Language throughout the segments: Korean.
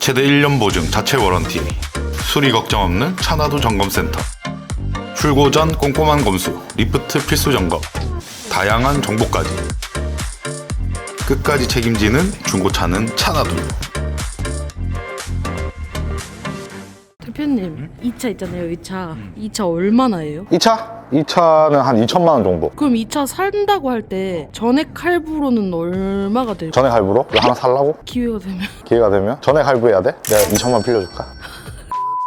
최대 1년 보증 자체 워런티, 수리 걱정 없는 차나두 점검센터, 출고 전 꼼꼼한 검수, 리프트 필수 점검, 다양한 정보까지 끝까지 책임지는 중고차는 차나두. 대표님, 이 차 있잖아요, 이 차. 이 차 얼마나예요? 이 차? 이 차는 한 2천만 원 정도. 그럼 이 차 산다고 할 때 전액 할부로는 얼마가 될까요? 전액 할부로? 이거 하나 살라고? 기회가 되면. 기회가 되면? 전액 할부해야 돼? 내가 2천만 빌려줄까?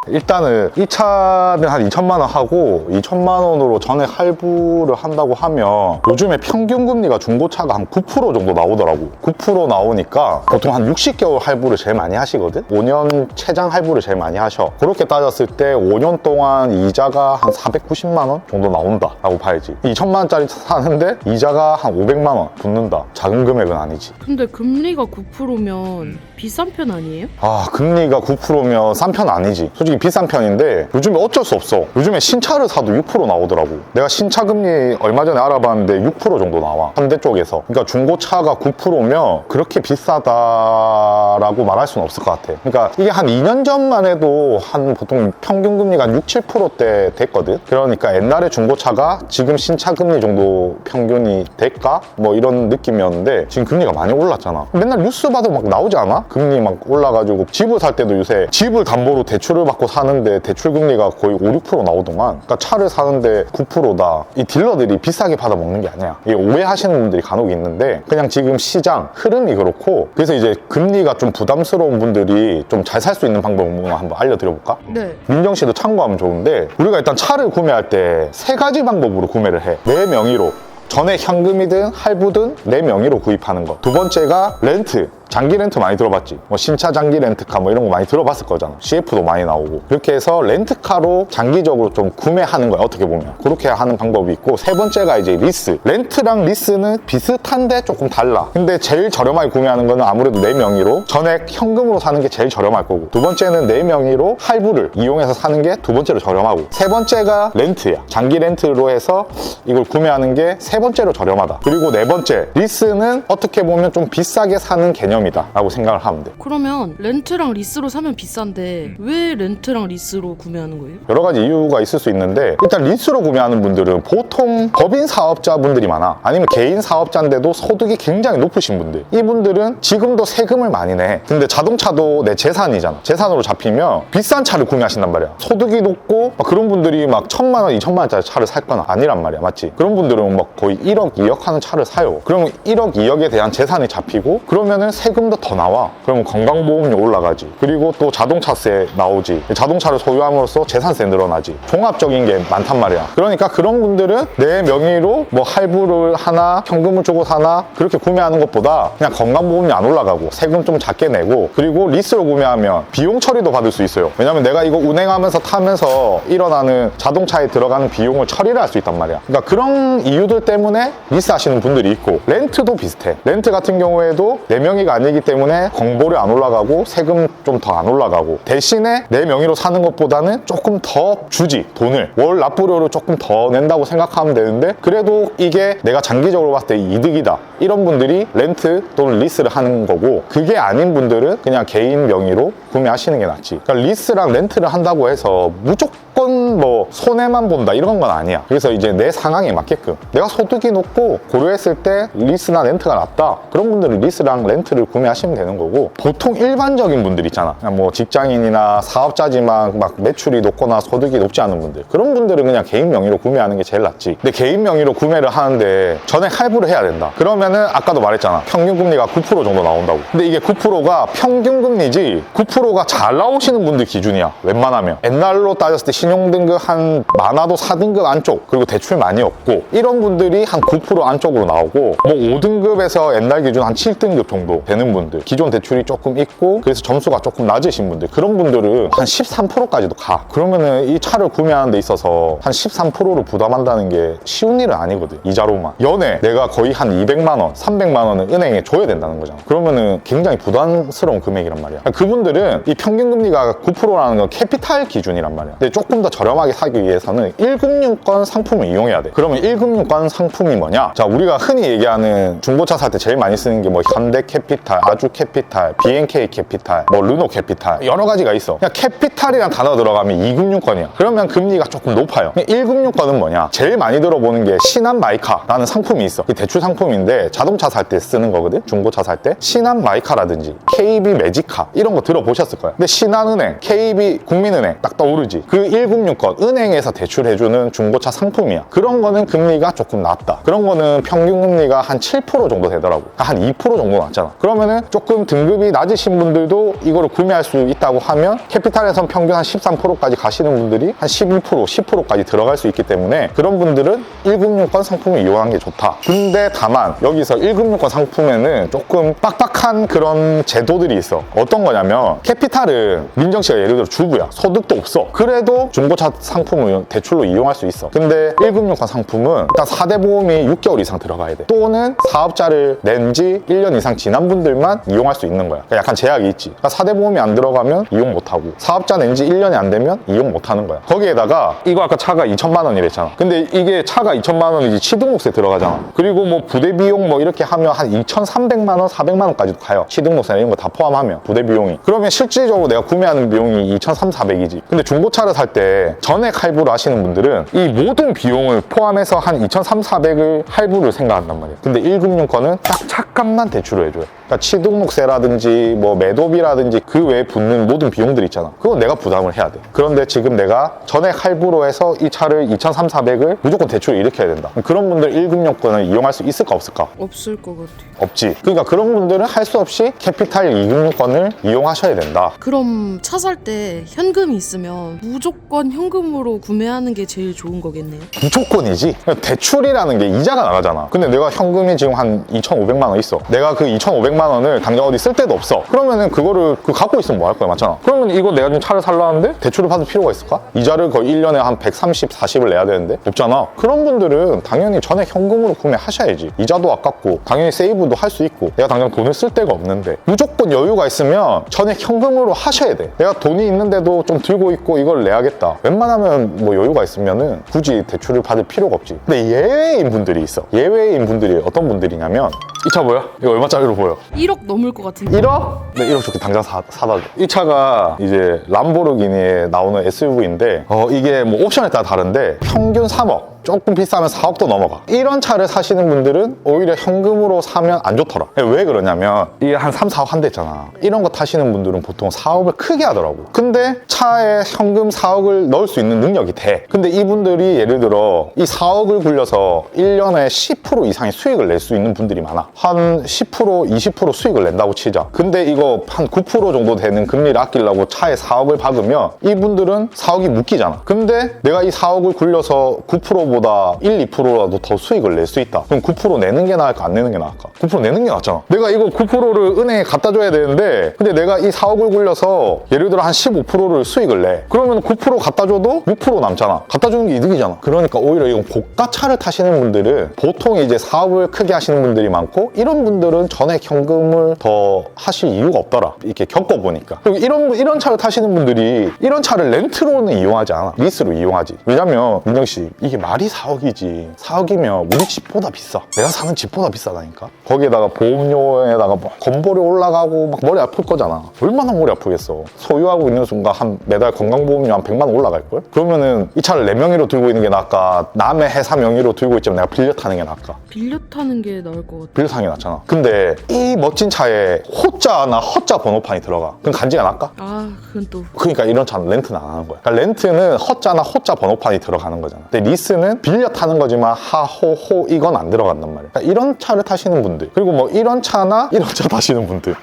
일단은 이 차는 한 2천만 원 하고 2천만 원으로 전액 할부를 한다고 하면 요즘에 평균 금리가 중고차가 한 9% 정도 나오더라고. 9% 나오니까 보통 한 60개월 할부를 제일 많이 하시거든? 5년 최장 할부를 제일 많이 하셔. 그렇게 따졌을 때 5년 동안 이자가 한 490만 원 정도 나온다 라고 봐야지. 2천만 원짜리 차 사는데 이자가 한 500만 원 붙는다. 작은 금액은 아니지. 근데 금리가 9%면 비싼 편 아니에요? 아, 금리가 9%면 싼 편 아니지. 솔직히 비싼 편인데 요즘에 어쩔 수 없어. 요즘에 신차를 사도 6% 나오더라고. 내가 신차 금리 얼마 전에 알아봤는데 6% 정도 나와. 현대 쪽에서. 그러니까 중고차가 9%면 그렇게 비싸다라고 말할 수는 없을 것 같아. 그러니까 이게 한 2년 전만 해도 한 보통 평균 금리가 한 6, 7%대 됐거든. 그러니까 옛날에 중고차가 지금 신차 금리 정도 평균이 될까? 뭐 이런 느낌이었는데 지금 금리가 많이 올랐잖아. 맨날 뉴스 봐도 막 나오지 않아? 금리 막 올라가지고 집을 살 때도 요새 집을 담보로 대출을 받고 사는데 대출 금리가 거의 5, 6% 나오더만. 그러니까 차를 사는데 9%다. 이 딜러들이 비싸게 받아 먹는 게 아니야. 이게 오해하시는 분들이 간혹 있는데 그냥 지금 시장 흐름이 그렇고, 그래서 이제 금리가 좀 부담스러운 분들이 좀 잘 살 수 있는 방법을 한번 알려드려볼까? 네. 민정 씨도 참고하면 좋은데, 우리가 일단 차를 구매할 때 세 가지 방법으로 구매를 해. 내 명의로, 전액 현금이든 할부든 내 명의로 구입하는 거. 두 번째가 렌트. 장기 렌트 많이 들어봤지? 뭐 신차 장기 렌트카 뭐 이런 거 많이 들어봤을 거잖아. CF도 많이 나오고. 그렇게 해서 렌트카로 장기적으로 좀 구매하는 거야, 어떻게 보면. 그렇게 하는 방법이 있고, 세 번째가 이제 리스. 렌트랑 리스는 비슷한데 조금 달라. 근데 제일 저렴하게 구매하는 거는 아무래도 내 명의로 전액 현금으로 사는 게 제일 저렴할 거고, 두 번째는 내 명의로 할부를 이용해서 사는 게 두 번째로 저렴하고, 세 번째가 렌트야. 장기 렌트로 해서 이걸 구매하는 게 세 번째로 저렴하다. 그리고 네 번째, 리스는 어떻게 보면 좀 비싸게 사는 개념이다 라고 생각을 하면 돼. 그러면 렌트랑 리스로 사면 비싼데 왜 렌트랑 리스로 구매하는 거예요? 여러 가지 이유가 있을 수 있는데, 일단 리스로 구매하는 분들은 보통 법인 사업자분들이 많아. 아니면 개인 사업자인데도 소득이 굉장히 높으신 분들. 이분들은 지금도 세금을 많이 내. 근데 자동차도 내 재산이잖아. 재산으로 잡히면 비싼 차를 구매하신단 말이야. 소득이 높고 막 그런 분들이 막 1,000만 원, 2,000만 원짜리 차를 살 건 아니란 말이야. 맞지? 그런 분들은 막 거의 1억, 2억 하는 차를 사요. 그러면 1억, 2억에 대한 재산이 잡히고, 그러면은 세금도 더 나와. 그러면 건강보험료 올라가지. 그리고 또 자동차세 나오지. 자동차를 소유함으로써 재산세 늘어나지. 종합적인 게 많단 말이야. 그러니까 그런 분들은 내 명의로 뭐 할부를 하나, 현금을 주고 사나 그렇게 구매하는 것보다 그냥 건강보험료 안 올라가고 세금 좀 작게 내고, 그리고 리스로 구매하면 비용 처리도 받을 수 있어요. 왜냐면 내가 이거 운행하면서 타면서 일어나는 자동차에 들어가는 비용을 처리를 할 수 있단 말이야. 그러니까 그런 이유들 때문에 리스 하시는 분들이 있고, 렌트도 비슷해. 렌트 같은 경우에도 내 명의가 아니기 때문에 공보료 안 올라가고 세금 좀 더 안 올라가고, 대신에 내 명의로 사는 것보다는 조금 더 주지. 돈을 월 납부료를 조금 더 낸다고 생각하면 되는데, 그래도 이게 내가 장기적으로 봤을 때 이득이다, 이런 분들이 렌트 또는 리스를 하는 거고, 그게 아닌 분들은 그냥 개인 명의로 구매하시는 게 낫지. 그러니까 리스랑 렌트를 한다고 해서 무조건 뭐 손해만 본다 이런 건 아니야. 그래서 이제 내 상황에 맞게끔, 내가 소득이 높고 고려했을 때 리스나 렌트가 낫다, 그런 분들은 리스랑 렌트를 구매하시면 되는 거고, 보통 일반적인 분들 있잖아. 그냥 뭐 직장인이나 사업자지만 막 매출이 높거나 소득이 높지 않은 분들, 그런 분들은 그냥 개인 명의로 구매하는 게 제일 낫지. 근데 개인 명의로 구매를 하는데 전액 할부를 해야 된다. 그러면은 아까도 말했잖아. 평균 금리가 9% 정도 나온다고. 근데 이게 9%가 평균 금리지 9%가 잘 나오시는 분들 기준이야. 웬만하면. 옛날로 따졌을 때 신용등급 한 많아도 4등급 안쪽, 그리고 대출 많이 없고, 이런 분들이 한 9% 안쪽으로 나오고, 뭐 5등급에서 옛날 기준 한 7등급 정도 되는 분들, 기존 대출이 조금 있고 그래서 점수가 조금 낮으신 분들, 그런 분들은 한 13%까지도 가. 그러면은 이 차를 구매하는 데 있어서 한 13%를 부담한다는 게 쉬운 일은 아니거든, 이자로만. 연에 내가 거의 한 200만 원, 300만 원은 은행에 줘야 된다는 거잖아. 그러면은 굉장히 부담스러운 금액이란 말이야. 그분들은 이 평균 금리가 9%라는 건 캐피탈 기준이란 말이야. 근데 조금 더 저렴하게 사기 위해서는 1금융권 상품을 이용해야 돼. 그러면 1금융권 상품이 뭐냐? 자, 우리가 흔히 얘기하는 중고차 살 때 제일 많이 쓰는 게 뭐 현대캐피탈, 아주캐피탈, BNK캐피탈, 뭐 르노캐피탈 여러 가지가 있어. 그냥 캐피탈이란 단어 들어가면 2금융권이야. 그러면 금리가 조금 높아요. 1금융권은 뭐냐? 제일 많이 들어보는 게 신한마이카라는 상품이 있어. 그 대출 상품인데 자동차 살 때 쓰는 거거든. 중고차 살 때 신한마이카라든지 KB 매지카 이런 거 들어보셨을 거야. 근데 신한은행, KB 국민은행 딱 떠오르지. 그 1금융권 은행에서 대출해주는 중고차 상품이야. 그런 거는 금리가 조금 낮다. 그런 거는 평균 금리가 한 7% 정도 되더라고. 한 2% 정도 낮잖아. 그러면은 조금 등급이 낮으신 분들도 이거를 구매할 수 있다고 하면 캐피탈에선 평균 한 13%까지 가시는 분들이 한 11%, 10%까지 들어갈 수 있기 때문에 그런 분들은 1금융권 상품을 이용하는 게 좋다. 근데 다만 여기서 1금융권 상품에는 조금 빡빡한 그런 제도들이 있어. 어떤 거냐면 캐피탈은 민정 씨가 예를 들어 주부야. 소득도 없어. 그래도 중고차 상품을 대출로 이용할 수 있어. 근데 1금융권 상품은 일단 4대 보험이 6개월 이상 들어가야 돼. 또는 사업자를 낸 지 1년 이상 지난 분들만 이용할 수 있는 거야. 그러니까 약간 제약이 있지. 그러니까 4대 보험이 안 들어가면 이용 못하고 사업자 낸 지 1년이 안 되면 이용 못하는 거야. 거기에다가 이거 아까 차가 2천만 원이랬잖아. 근데 이게 차가 2천만 원이지 취등록세 들어가잖아. 그리고 뭐 부대 비용 뭐 이렇게 하면 한 2,300만 원, 400만 원까지도 가요. 취등록세 이런 거 다 포함하면 부대 비용이. 그러면 실질적으로 내가 구매하는 비용이 2,300, 400이지. 근데 중고차를 살 때 전액 할부를 하시는 분들은 이 모든 비용을 포함해서 한 2,300, 400을 할부를 생각한단 말이야. 근데 1금융권은 딱 차값만 대출을 해줘요. 그러니까 취등록세라든지 뭐 매도비라든지 그 외에 붙는 모든 비용들 있잖아. 그건 내가 부담을 해야 돼. 그런데 지금 내가 전액 할부로 해서 이 차를 2,300, 400을 무조건 대출을 일으켜야 된다. 그런 분들 1금융권을 이용할 수 있을까 없을까? 없을 것 같아. 없지. 그러니까 그런 분들은 할 수 없이 캐피탈 2금융권을 이용하셔야 된다. 그럼 차 살 때 현금이 있으면 무조건 현금으로 구매하는 게 제일 좋은 거겠네요. 무조건이지. 대출이라는 게 이자가 나가잖아. 근데 내가 현금이 지금 한 2,500만 원 있어. 내가 그 2,500만 원을 당장 어디 쓸 데도 없어. 그러면은 그거를 갖고 있으면 뭐 할 거야, 맞잖아. 그러면 이거 내가 지금 차를 살라는데 대출을 받을 필요가 있을까? 이자를 거의 1년에 한 130, 40을 내야 되는데 없잖아. 그런 분들은 당연히 전액 현금으로 구매하셔야지. 이자도 아깝고 당연히 세이브도 할 수 있고 내가 당장 돈을 쓸 데가 없는데 무조건 여유가 있으면 전액 현금으로 하셔야 돼. 내가 돈이 있는데도 좀 들고 있고 이걸 내야겠다. 웬만하면 뭐 여유가 있으면은 굳이 대출을 받을 필요가 없지. 근데 예외인 분들이 있어. 예외인 분들이 어떤 분들이냐면 이 차 보여? 이거 얼마짜리로 보여? 1억 넘을 것 같은데. 1억? 네, 1억 좋게 당장 사다 줘. 이 차가 이제 람보르기니에 나오는 SUV인데 이게 뭐 옵션에 따라 다른데 평균 3억. 조금 비싸면 4억도 넘어가. 이런 차를 사시는 분들은 오히려 현금으로 사면 안 좋더라. 왜 그러냐면 이게 한 3, 4억 한 대 있잖아. 이런 거 타시는 분들은 보통 사업을 크게 하더라고. 근데 차에 현금 4억을 넣을 수 있는 능력이 돼. 근데 이분들이 예를 들어 이 4억을 굴려서 1년에 10% 이상의 수익을 낼 수 있는 분들이 많아. 한 10%, 20% 수익을 낸다고 치자. 근데 이거 한 9% 정도 되는 금리를 아끼려고 차에 4억을 박으면 이분들은 4억이 묶이잖아. 근데 내가 이 4억을 굴려서 9% 보다 1, 2%라도 더 수익을 낼 수 있다. 그럼 9% 내는 게 나을까? 안 내는 게 나을까? 9% 내는 게 낫잖아. 내가 이거 9%를 은행에 갖다 줘야 되는데 근데 내가 이 4억을 굴려서 예를 들어 한 15%를 수익을 내. 그러면 9% 갖다 줘도 6% 남잖아. 갖다 주는 게 이득이잖아. 그러니까 오히려 이건 고가차를 타시는 분들은 보통 이제 사업을 크게 하시는 분들이 많고 이런 분들은 전액 현금을 더 하실 이유가 없더라. 이렇게 겪어보니까. 그리고 이런 차를 타시는 분들이 이런 차를 렌트로는 이용하지 않아. 리스로 이용하지. 왜냐면 민정씨 이게 말이 4억이지. 4억이면 우리 집보다 비싸. 내가 사는 집보다 비싸다니까. 거기에다가 보험료에다가 뭐 건보료 올라가고 막 머리 아플 거잖아. 얼마나 머리 아프겠어. 소유하고 있는 순간 한 매달 건강보험료 한 100만 원 올라갈걸? 그러면은 이 차를 내 명의로 들고 있는 게 나을까? 남의 회사 명의로 들고 있지만 내가 빌려 타는 게 나을까? 빌려 타는 게 나을 것 같아. 빌려 타는 게 낫잖아. 근데 이 멋진 차에 호자나 허자 번호판이 들어가. 그럼 간지가 날까? 아, 그건 또. 그러니까 이런 차는 렌트는 안 하는 거야. 그러니까 렌트는 허자나 호자 번호판이 들어가는 거잖아. 근데 리스는 빌려 타는 거지만 하호호 이건 안 들어간단 말이야. 그러니까 이런 차를 타시는 분들 그리고 뭐 이런 차나 이런 차 타시는 분들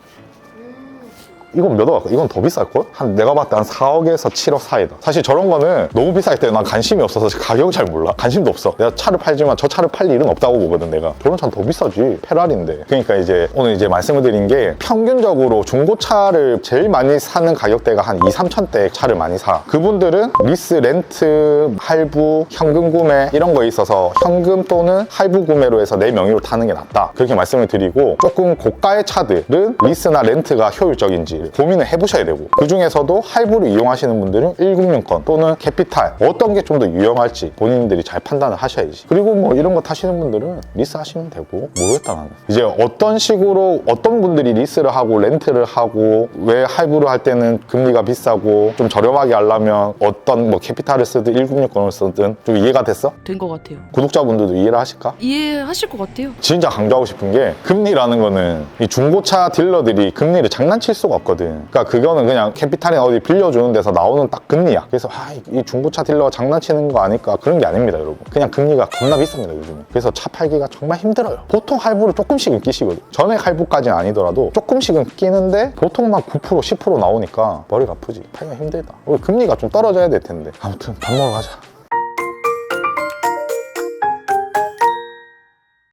이건 몇 억? 이건 더 비쌀걸? 내가 봤을 때 한 4억에서 7억 사이다. 사실 저런 거는 너무 비쌀 때 난 관심이 없어서 가격을 잘 몰라. 관심도 없어. 내가 차를 팔지만 저 차를 팔 일은 없다고 보거든, 내가. 저런 차는 더 비싸지. 페라리인데. 그러니까 이제 오늘 이제 말씀을 드린 게 평균적으로 중고차를 제일 많이 사는 가격대가 한 2, 3천대 차를 많이 사. 그분들은 리스, 렌트, 할부, 현금 구매 이런 거에 있어서 현금 또는 할부 구매로 해서 내 명의로 타는 게 낫다. 그렇게 말씀을 드리고 조금 고가의 차들은 리스나 렌트가 효율적인지 사실 고민을 해보셔야 되고, 그 중에서도 할부를 이용하시는 분들은 1금융권 또는 캐피탈 어떤 게 좀 더 유용할지 본인들이 잘 판단을 하셔야지. 그리고 뭐 이런 거 타시는 분들은 리스 하시면 되고. 모르겠다 나는. 이제 어떤 식으로 어떤 분들이 리스를 하고 렌트를 하고, 왜 할부를 할 때는 금리가 비싸고 좀 저렴하게 하려면 어떤 뭐 캐피탈을 쓰든 1금융권을 쓰든, 좀 이해가 됐어? 된 것 같아요. 구독자분들도 이해를 하실까? 이해하실 것 같아요. 진짜 강조하고 싶은 게, 금리라는 거는 이 중고차 딜러들이 금리를 장난칠 수가 없거든. 그러니까 그거는 그냥 캐피탈이나 어디 빌려주는 데서 나오는 딱 금리야. 그래서 이 중고차 딜러가 장난치는 거 아닐까, 그런 게 아닙니다 여러분. 그냥 금리가 겁나 비쌉니다 요즘. 그래서 차 팔기가 정말 힘들어요. 보통 할부를 조금씩은 끼시거든. 전액 할부까지는 아니더라도 조금씩은 끼는데 보통만 9% 10% 나오니까 머리가 아프지. 팔기가 힘들다. 우리 금리가 좀 떨어져야 될 텐데. 아무튼 밥 먹으러 가자.